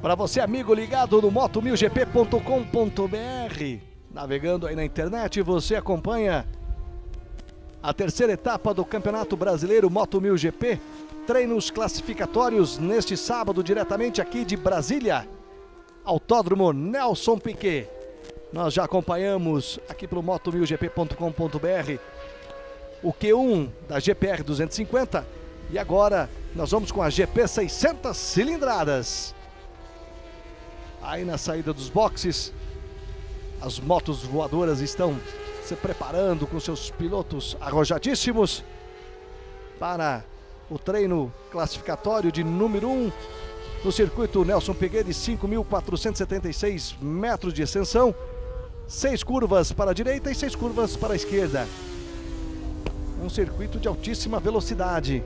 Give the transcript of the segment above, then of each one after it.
Para você, amigo ligado no moto1000gp.com.br, navegando aí na internet, você acompanha a terceira etapa do Campeonato Brasileiro Moto1000GP, treinos classificatórios neste sábado, diretamente aqui de Brasília, Autódromo Nelson Piquet. Nós já acompanhamos aqui pelo moto1000gp.com.br o Q1 da GPR 250 e agora nós vamos com a GP 600 cilindradas. Aí na saída dos boxes, as motos voadoras estão se preparando com seus pilotos arrojadíssimos para o treino classificatório de número 1 no circuito Nelson Piquet de 5.476 metros de extensão, 6 curvas para a direita e 6 curvas para a esquerda. Um circuito de altíssima velocidade.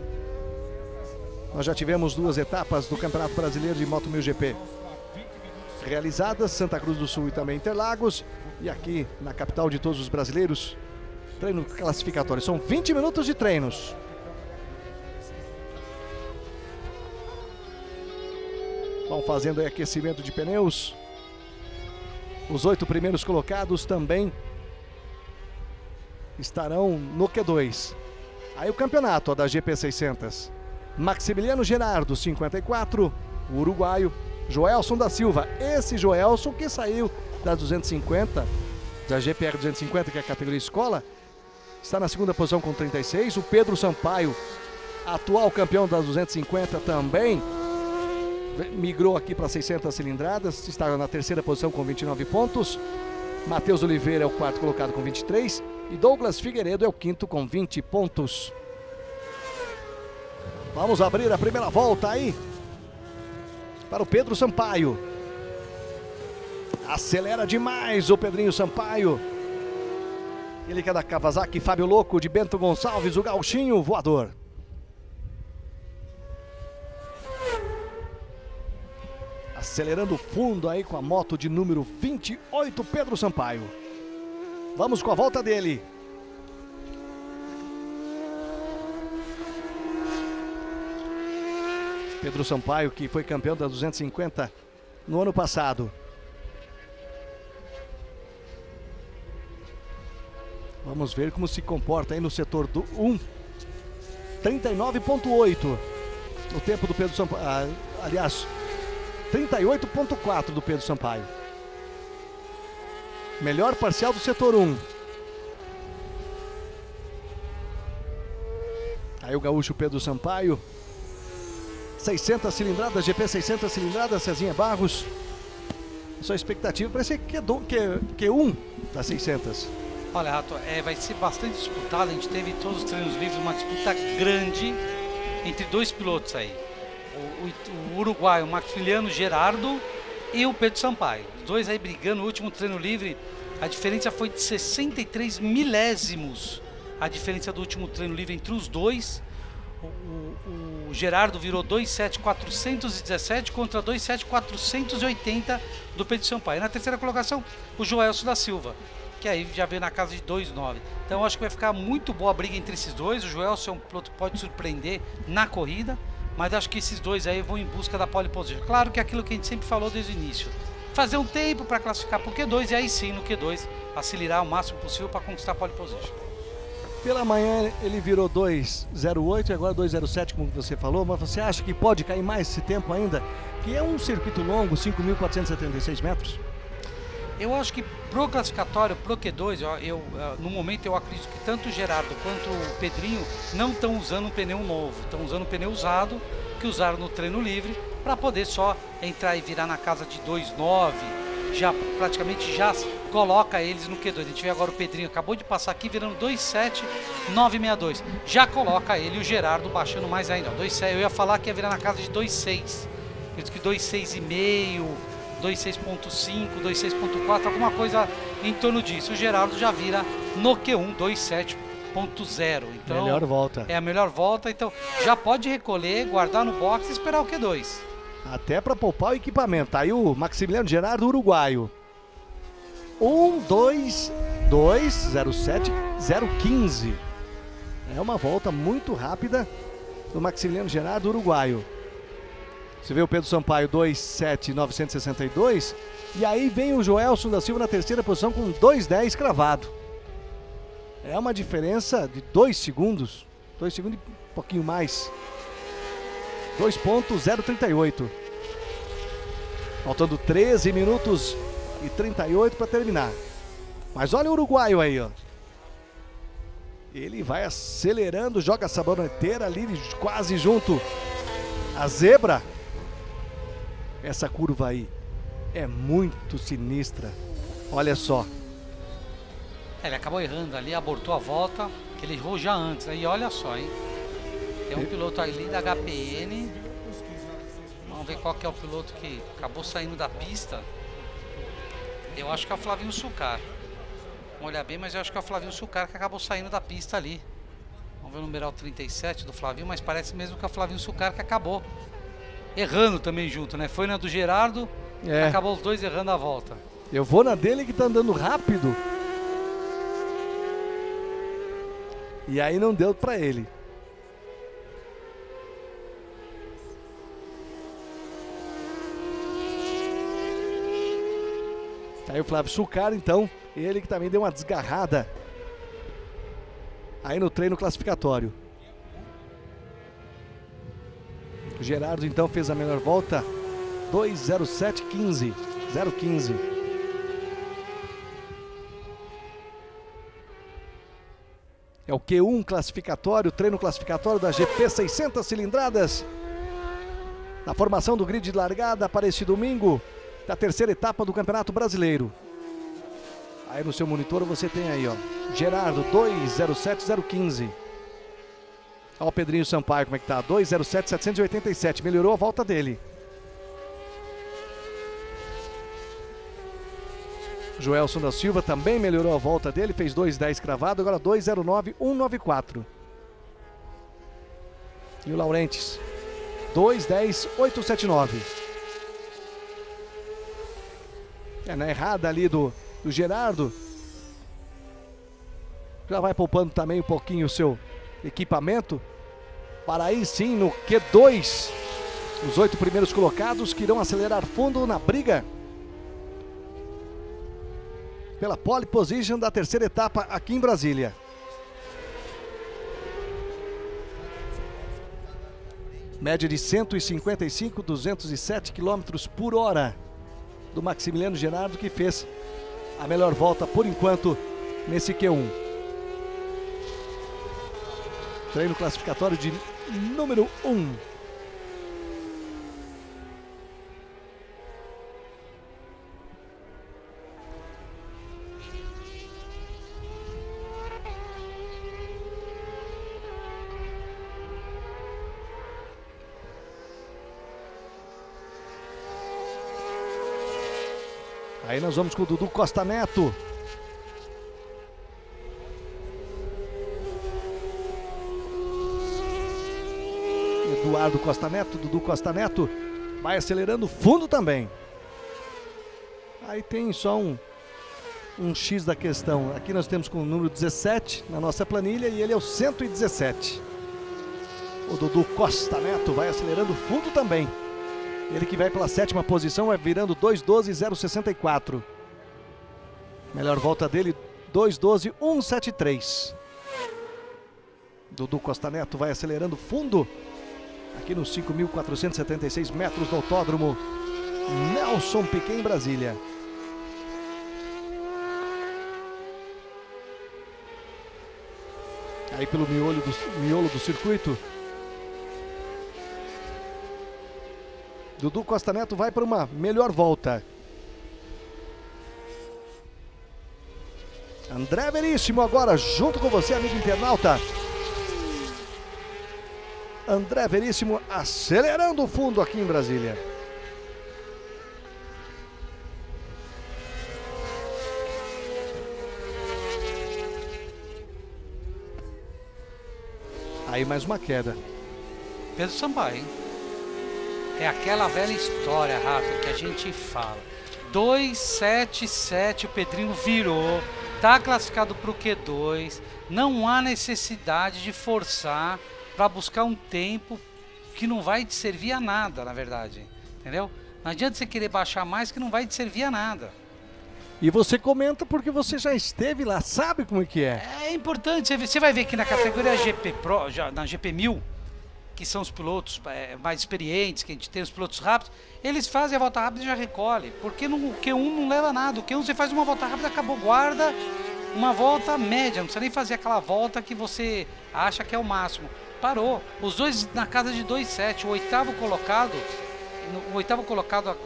Nós já tivemos 2 etapas do Campeonato Brasileiro de Moto1000GP realizadas, Santa Cruz do Sul e também Interlagos, e aqui na capital de todos os brasileiros, treino classificatório. São 20 minutos de treinos. Vão fazendo aí aquecimento de pneus. Os 8 primeiros colocados também estarão no Q2. Aí o campeonato da GP 600. Maximiliano Gerardo, 54, o uruguaio. Joelson da Silva, esse Joelson que saiu da 250, da GPR 250, que é a categoria escola, está na segunda posição com 36. O Pedro Sampaio, atual campeão das 250, também migrou aqui para 600 cilindradas, está na terceira posição com 29 pontos. Matheus Oliveira é o quarto colocado com 23 e Douglas Figueiredo é o quinto com 20 pontos. Vamos abrir a primeira volta aí para o Pedro Sampaio. Acelera demais o Pedrinho Sampaio. Ele que é da Kawasaki, Fábio Louco, de Bento Gonçalves, o gauchinho voador. Acelerando fundo aí com a moto de número 28, Pedro Sampaio. Vamos com a volta dele. Pedro Sampaio, que foi campeão da 250 no ano passado. Vamos ver como se comporta aí no setor do 1. 39.8 o tempo do Pedro Sampaio. Aliás, 38.4 do Pedro Sampaio. Melhor parcial do setor 1. Aí o gaúcho Pedro Sampaio. 600 cilindradas, GP 600 cilindradas, Cezinha Barros. Sua expectativa para esse Q1 da 600. Olha, Rato, vai ser bastante disputado. A gente teve todos os treinos livres, uma disputa grande entre 2 pilotos aí. O uruguaio Maximiliano Gerardo e o Pedro Sampaio. Os 2 aí brigando no último treino livre. A diferença foi de 63 milésimos. A diferença do último treino livre entre os 2. O Gerardo virou 2.7.417 contra 2.7.480 do Pedro Sampaio. Na terceira colocação, o Joelson da Silva, que aí já veio na casa de 2.9. Então eu acho que vai ficar muito boa a briga entre esses 2. O Joelson é um piloto que pode surpreender na corrida, mas acho que esses 2 aí vão em busca da pole position. Claro que é aquilo que a gente sempre falou desde o início. Fazer um tempo para classificar para o Q2 e aí sim no Q2 acelerar o máximo possível para conquistar a pole position. Pela manhã ele virou 2.08 e agora 2.07, como você falou, mas você acha que pode cair mais esse tempo ainda? Que é um circuito longo, 5.476 metros? Eu acho que pro classificatório, pro Q2, no momento eu acredito que tanto o Gerardo quanto o Pedrinho não estão usando um pneu novo, estão usando um pneu usado, que usaram no treino livre, para poder só entrar e virar na casa de 2.9, já praticamente já coloca eles no Q2. A gente vê agora o Pedrinho, acabou de passar aqui virando 2.7.962. Já coloca ele e o Gerardo baixando mais ainda. 2.7, eu ia falar que ia virar na casa de 2.6. Acredito que 2.6,5, 2.6.5, 2.6.4, alguma coisa em torno disso. O Gerardo já vira no Q1 2.7.0. Então, melhor volta. É a melhor volta, então já pode recolher, guardar no box e esperar o Q2. Até para poupar o equipamento. Aí o Maximiliano Gerardo, uruguaio. 1.2.2.07.015. É uma volta muito rápida do Maximiliano Gerardo, uruguaio. Você vê o Pedro Sampaio 2,7,962. E aí vem o Joelson da Silva na terceira posição com 2,10 cravado. É uma diferença de 2 segundos. 2 segundos e um pouquinho mais. 2,038. Faltando 13 minutos e 38 para terminar. Mas olha o uruguaio aí, ó. Ele vai acelerando, joga a saboneteira ali quase junto à zebra. Essa curva aí é muito sinistra. Olha só. Ele acabou errando ali, abortou a volta, que ele errou já antes. Aí olha só, hein. Tem um piloto ali da HPN. Vamos ver qual que é o piloto que acabou saindo da pista. Eu acho que é o Flavinho Sucar. Vamos olhar bem, mas eu acho que é o Flavinho Sucar que acabou saindo da pista ali. Vamos ver o numeral 37 do Flavinho, mas parece mesmo que é o Flavinho Sucar que acabou errando também junto, né? Foi na do Gerardo, acabou os dois errando a volta. Eu vou na dele que tá andando rápido. E aí não deu pra ele. Aí o Flávio Sucar, então, ele que também deu uma desgarrada aí no treino classificatório. O Gerardo, então, fez a melhor volta, 2:07:15, 0:15. É o Q1 classificatório, treino classificatório da GP 600 cilindradas. Na formação do grid de largada para este domingo, da terceira etapa do Campeonato Brasileiro. Aí no seu monitor você tem aí, ó, Gerardo 2:07:015. Olha o Pedrinho Sampaio como é que tá, 2:07:787, melhorou a volta dele. Joelson da Silva também melhorou a volta dele, fez 2:10 cravado, agora 2:09:194. E o Laurentes 2:10:879. Na errada ali do Gerardo. Já vai poupando também um pouquinho o seu equipamento. Para aí sim no Q2. Os 8 primeiros colocados que irão acelerar fundo na briga pela pole position da terceira etapa aqui em Brasília. Média de 155,207 km por hora do Maximiliano Gerardo, que fez a melhor volta por enquanto nesse Q1. Treino classificatório de número 1. Aí nós vamos com o Dudu Costa Neto. Eduardo Costa Neto, Dudu Costa Neto, vai acelerando fundo também. Aí tem só um X da questão. Aqui nós temos com o número 17 na nossa planilha e ele é o 117. O Dudu Costa Neto vai acelerando fundo também. Ele que vai pela 7ª posição, vai virando 2:12:064. Melhor volta dele, 2:12:173. Dudu Costa Neto vai acelerando fundo aqui nos 5.476 metros do autódromo Nelson Piquet em Brasília. Aí pelo miolo do circuito, Dudu Costa Neto vai para uma melhor volta. André Veríssimo agora junto com você, amigo internauta. André Veríssimo acelerando o fundo aqui em Brasília. Aí mais uma queda. Pedro Sampaio, hein? É aquela velha história, Rafa, que a gente fala. 2:77, o Pedrinho virou, tá classificado para o Q2, não há necessidade de forçar para buscar um tempo que não vai te servir a nada, na verdade, entendeu? Não adianta você querer baixar mais que não vai te servir a nada. E você comenta porque você já esteve lá, sabe como é que é. É importante, você vai ver que na categoria GP Pro, na GP 1000, que são os pilotos mais experientes, que a gente tem os pilotos rápidos, eles fazem a volta rápida e já recolhe, porque o Q1 não leva nada, o Q1 você faz uma volta rápida, acabou, guarda uma volta média, não precisa nem fazer aquela volta que você acha que é o máximo. Parou, os dois na casa de 2,7, o oitavo colocado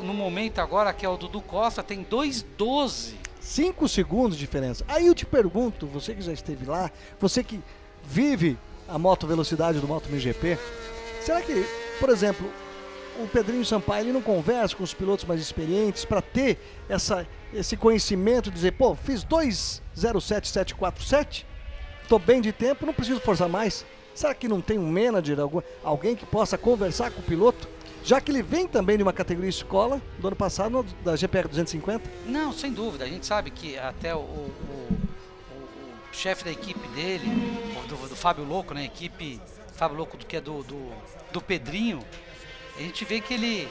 no momento agora, que é o Dudu Costa, tem 2,12. 5 segundos de diferença. Aí eu te pergunto, você que já esteve lá, você que vive a moto velocidade do Moto MotoGP, será que, por exemplo, o Pedrinho Sampaio ele não conversa com os pilotos mais experientes para ter esse conhecimento, dizer, pô, fiz 2,07,747, tô bem de tempo, não preciso forçar mais. Será que não tem um manager, alguém que possa conversar com o piloto? Já que ele vem também de uma categoria escola do ano passado, da GPR 250? Não, sem dúvida. A gente sabe que até o chefe da equipe dele, do Fábio Louco, né? Equipe Fábio Louco, que é do Pedrinho, a gente vê que ele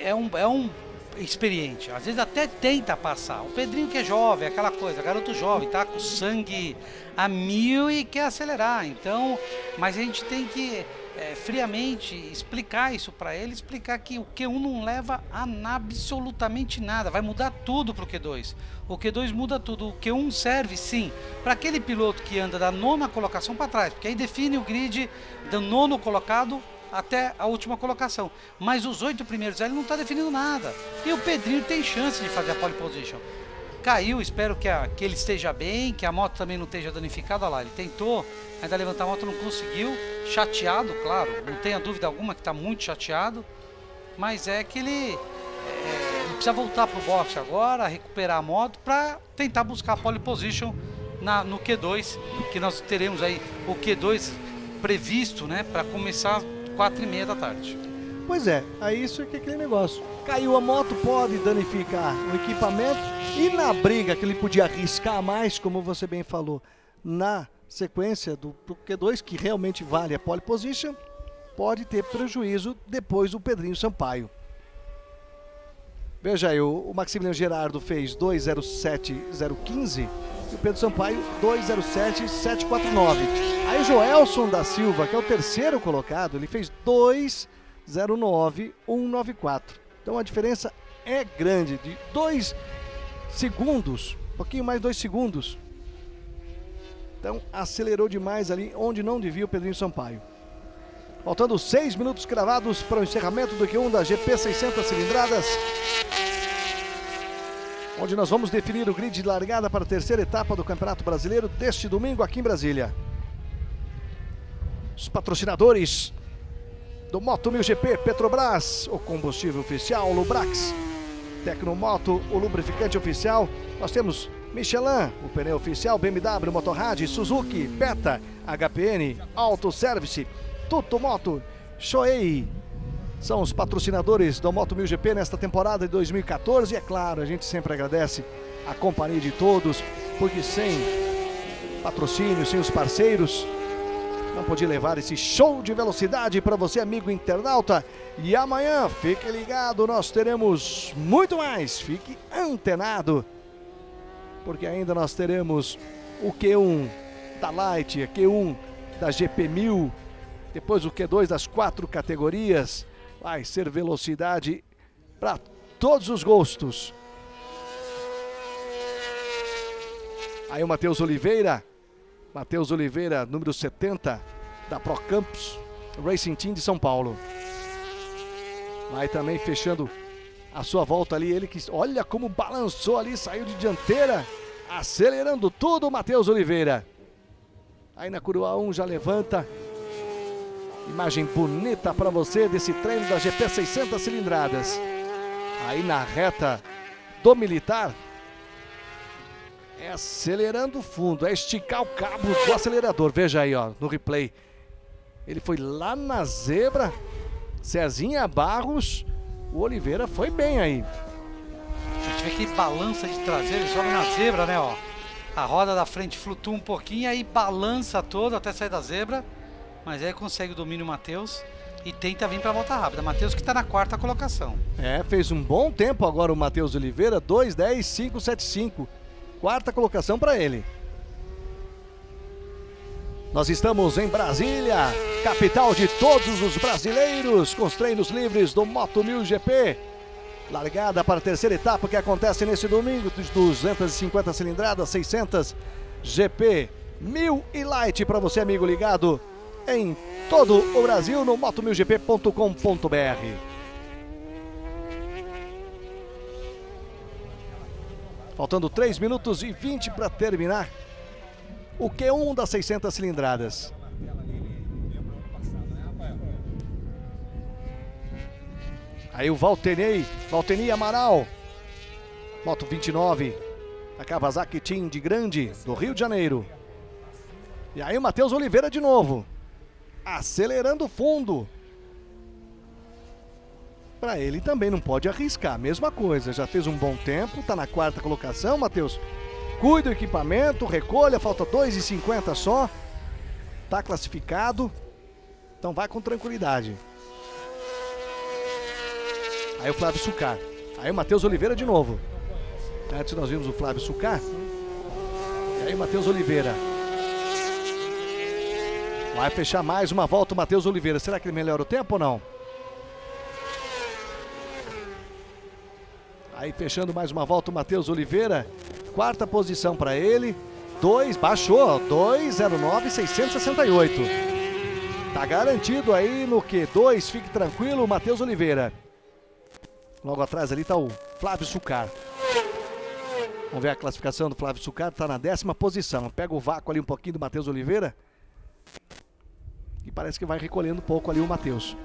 é um experiente. Às vezes até tenta passar. O Pedrinho que é jovem, aquela coisa, garoto jovem, tá com sangue a 1000 e quer acelerar. Então, mas a gente tem que friamente explicar isso para ele, explicar que o Q1 não leva a absolutamente nada, vai mudar tudo para o Q2. O Q2 muda tudo, o Q1 serve sim para aquele piloto que anda da 9ª colocação para trás, porque aí define o grid do 9º colocado até a última colocação, mas os 8 primeiros ele não está definindo nada, e o Pedrinho tem chance de fazer a pole position. Caiu, espero que ele esteja bem, que a moto também não esteja danificada. Olha lá, ele tentou ainda levantar a moto, não conseguiu, chateado, claro, não tenha dúvida alguma que está muito chateado, mas é que ele precisa voltar para o boxe agora, recuperar a moto para tentar buscar a pole position no Q2, que nós teremos aí o Q2 previsto, né, para começar 4h30 da tarde. Pois é, aí isso é que é aquele negócio. Caiu a moto, pode danificar o equipamento, e na briga que ele podia arriscar mais, como você bem falou, na sequência do Q2, que realmente vale a pole position, pode ter prejuízo depois do Pedrinho Sampaio. Veja aí, o Maximiliano Gerardo fez 2,07,015 e o Pedro Sampaio 2,07,749. Aí o Joelson da Silva, que é o terceiro colocado, ele fez 2,09,194. Então a diferença é grande, de 2 segundos, um pouquinho mais 2 segundos. Então acelerou demais ali onde não devia o Pedrinho Sampaio. Faltando 6 minutos cravados para o encerramento do Q1 da GP 600 cilindradas, onde nós vamos definir o grid de largada para a terceira etapa do Campeonato Brasileiro deste domingo aqui em Brasília. Os patrocinadores do Moto MotoGP: Petrobras, o combustível oficial, Lubrax, Tecnomoto, o lubrificante oficial. Nós temos Michelin, o pneu oficial, BMW, Motorrad, Suzuki, Beta, HPN, Auto Service, Tutomoto, Shoei. São os patrocinadores do Moto MotoGP nesta temporada de 2014. E é claro, a gente sempre agradece a companhia de todos, porque sem patrocínio, sem os parceiros, não podia levar esse show de velocidade para você, amigo internauta. E amanhã, fique ligado, nós teremos muito mais. Fique antenado, porque ainda nós teremos o Q1 da Light, a Q1 da GP 1000, depois o Q2 das 4 categorias. Vai ser velocidade para todos os gostos. Aí o Matheus Oliveira, número 70 da Pro Campus Racing Team de São Paulo. Vai também fechando a sua volta ali, ele que olha como balançou ali, saiu de dianteira, acelerando tudo o Matheus Oliveira. Aí na curva 1 já levanta. Imagem bonita para você desse treino da GP 600 cilindradas. Aí na reta do militar, é acelerando fundo, é esticar o cabo do acelerador. Veja aí, ó, no replay. Ele foi lá na zebra, Cezinha Barros, o Oliveira foi bem aí. A gente vê que balança de traseiro, ele sobe na zebra, né, ó. A roda da frente flutua um pouquinho, aí balança toda até sair da zebra. Mas aí consegue o domínio o Matheus. e tenta vir para a volta rápida. Matheus que está na 4ª colocação. Fez um bom tempo agora o Matheus Oliveira, 2:10.575. 4ª colocação para ele. Nós estamos em Brasília, capital de todos os brasileiros, com os treinos livres do Moto 1000 GP. Largada para a terceira etapa que acontece nesse domingo, dos 250 cilindradas, 600 GP, 1000 e Light para você, amigo ligado em todo o Brasil no moto1000gp.com.br. Faltando 3 minutos e 20 para terminar o Q1 das 600 cilindradas. Aí o Valteni Amaral, Moto 29, a Kawasaki Team de Grande, do Rio de Janeiro. E aí o Matheus Oliveira de novo, acelerando fundo. Para ele também não pode arriscar, mesma coisa, já fez um bom tempo, tá na 4ª colocação, Matheus. Cuida do equipamento, recolha, falta 2:50 só. Tá classificado, então vai com tranquilidade. Aí o Flávio Sucar. Aí o Matheus Oliveira de novo. Antes nós vimos o Flávio Sucar. E aí o Matheus Oliveira. Vai fechar mais uma volta o Matheus Oliveira. Será que ele melhora o tempo ou não? Aí fechando mais uma volta o Matheus Oliveira. 4ª posição para ele. Baixou, 2:09.668. Tá garantido aí no Q2. Fique tranquilo, o Matheus Oliveira. Logo atrás ali está o Flávio Sucar. Vamos ver a classificação do Flávio Sucar. Está na 10ª posição. Pega o vácuo ali um pouquinho do Matheus Oliveira. E parece que vai recolhendo um pouco ali o Matheus.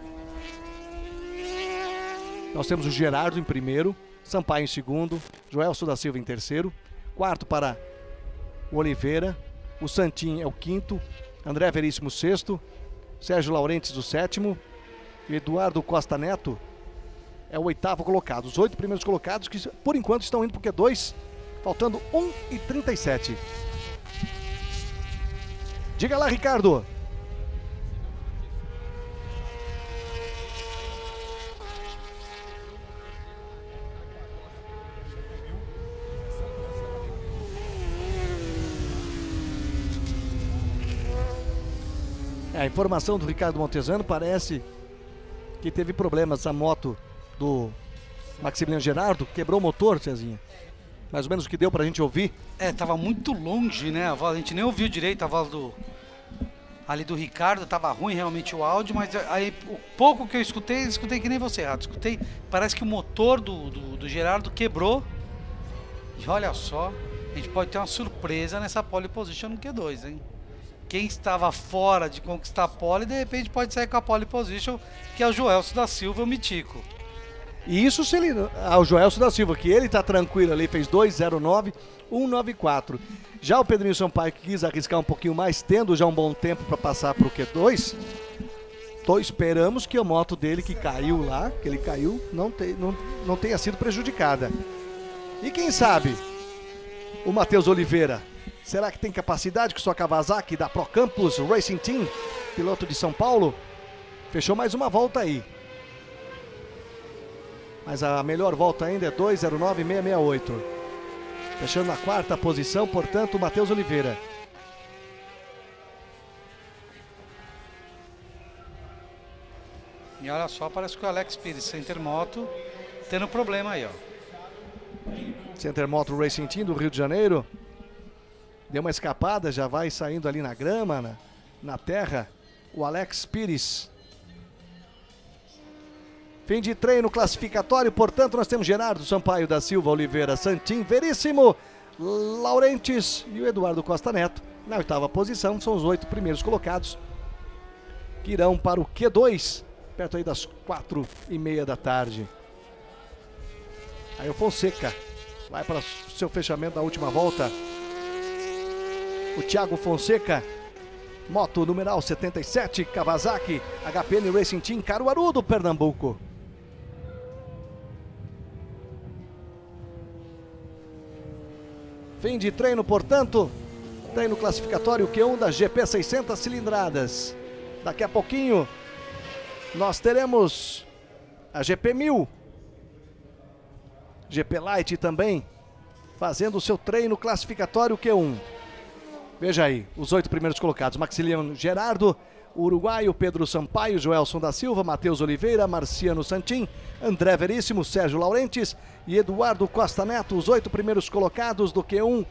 Nós temos o Gerardo em primeiro. Sampaio em segundo. Joelson da Silva em terceiro. 4º para o Oliveira. O Santin é o 5º. André Veríssimo o 6º. Sérgio Laurentes o 7º. E Eduardo Costa Neto é o 8º colocado. Os 8 primeiros colocados que por enquanto estão indo para o Q2, faltando 1:37. Diga lá, Ricardo. A informação do Ricardo Montezano parece que teve problemas a moto do Maximiliano Gerardo, quebrou o motor, Cezinha. Mais ou menos o que deu pra gente ouvir. Tava muito longe, né, a voz, a gente nem ouviu direito a voz ali do Ricardo, tava ruim realmente o áudio, mas aí o pouco que eu escutei que nem você, Rato. Escutei, parece que o motor do Gerardo quebrou. E olha só, a gente pode ter uma surpresa nessa pole position no Q2, hein? Quem estava fora de conquistar a pole, de repente pode sair com a pole position, que é o Joelson da Silva, o Mitico. E isso se ele... o Joelson da Silva, que ele tá tranquilo ali, fez 2:09.194. Já o Pedrinho Sampaio, que quis arriscar um pouquinho mais, tendo já um bom tempo para passar para o Q2, esperamos que a moto dele que caiu lá, que ele caiu, não tenha sido prejudicada. E quem sabe o Matheus Oliveira, será que tem capacidade com sua Kawasaki da Pro Campus Racing Team, piloto de São Paulo? Fechou mais uma volta aí. Mas a melhor volta ainda é 2:09.668. Fechando na 4ª posição, portanto, o Matheus Oliveira. E olha só, parece que o Alex Pires, Center Moto, tendo problema aí, ó. Center Moto Racing Team do Rio de Janeiro. Deu uma escapada, já vai saindo ali na grama, na terra, o Alex Pires. Fim de treino classificatório, portanto nós temos Gerardo Sampaio da Silva, Oliveira, Santin, Veríssimo, Laurentes e o Eduardo Costa Neto. Na 8ª posição, são os 8 primeiros colocados que irão para o Q2, perto aí das 4:30 da tarde. Aí o Fonseca vai para o seu fechamento da última volta. O Thiago Fonseca, moto numeral 77, Kawasaki, HPN Racing Team, Caruaru do Pernambuco. Fim de treino, portanto, treino classificatório Q1 da GP 600 cilindradas. Daqui a pouquinho, nós teremos a GP 1000, GP Light também, fazendo o seu treino classificatório Q1. Veja aí, os 8 primeiros colocados: Maximiliano Gerardo, o uruguaio, Pedro Sampaio, Joelson da Silva, Matheus Oliveira, Marciano Santin, André Veríssimo, Sérgio Laurentes e Eduardo Costa Neto, os 8 primeiros colocados do Q1.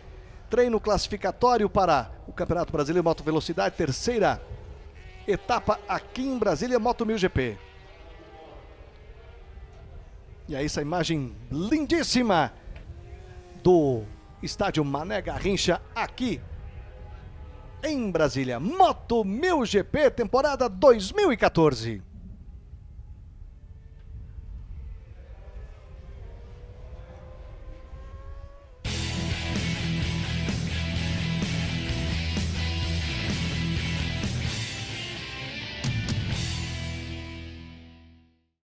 Treino classificatório para o Campeonato Brasileiro Moto Velocidade, terceira etapa aqui em Brasília, Moto 1000 GP. E aí essa imagem lindíssima do estádio Mané Garrincha aqui em Brasília. Moto 1000 GP, temporada 2014.